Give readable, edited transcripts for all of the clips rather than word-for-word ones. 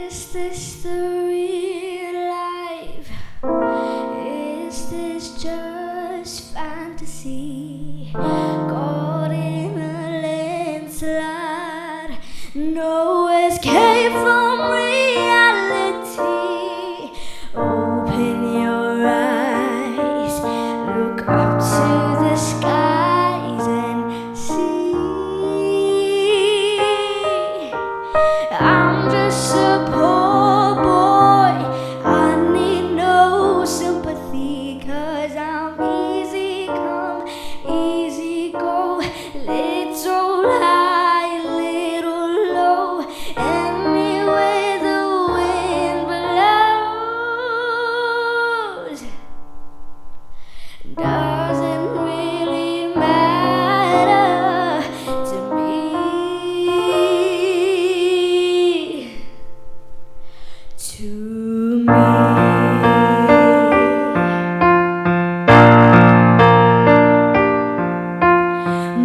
Is this the real life? Is this just fantasy? Caught in a landslide, no escape from reality. Open your eyes, look up to the skies and see. I'm just a poor boy, I need no sympathy, 'cause I'm easy come, easy go, little high, little low, any way the wind blows doesn't really matter to me. To me.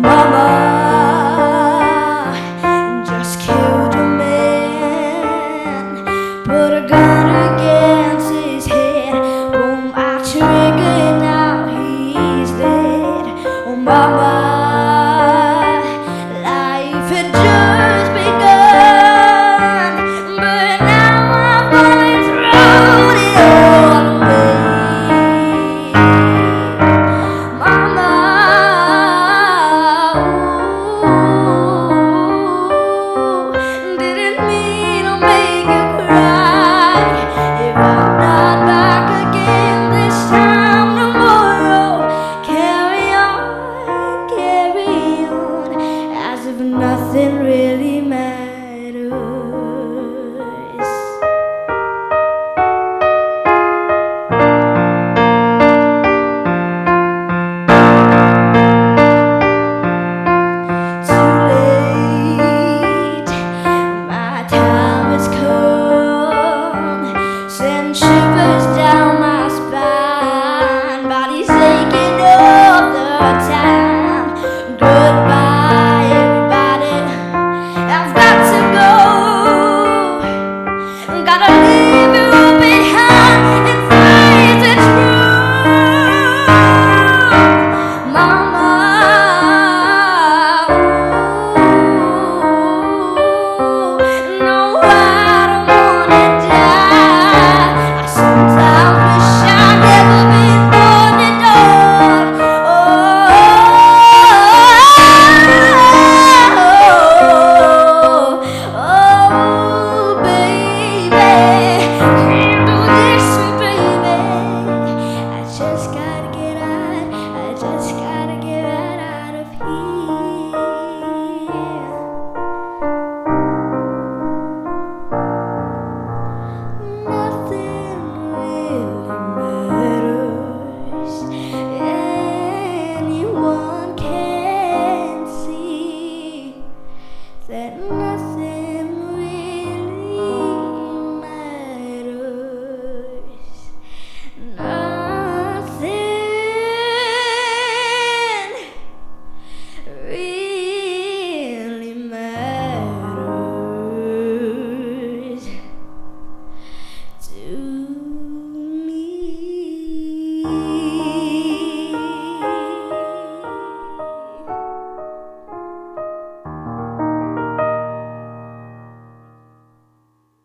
Mama just killed a man, put a gun against his head. Pull my trigger, now he's dead. Oh mama, life had just begun, but now I've only thrown it all away. Mama, ooh, didn't mean to make you cry. If I'm not back again this time tomorrow, carry on, as if nothing really matters. Too late, my time has come. Send shivers down my spine, body's aching all the time. Goodbye, everybody, I've got to go.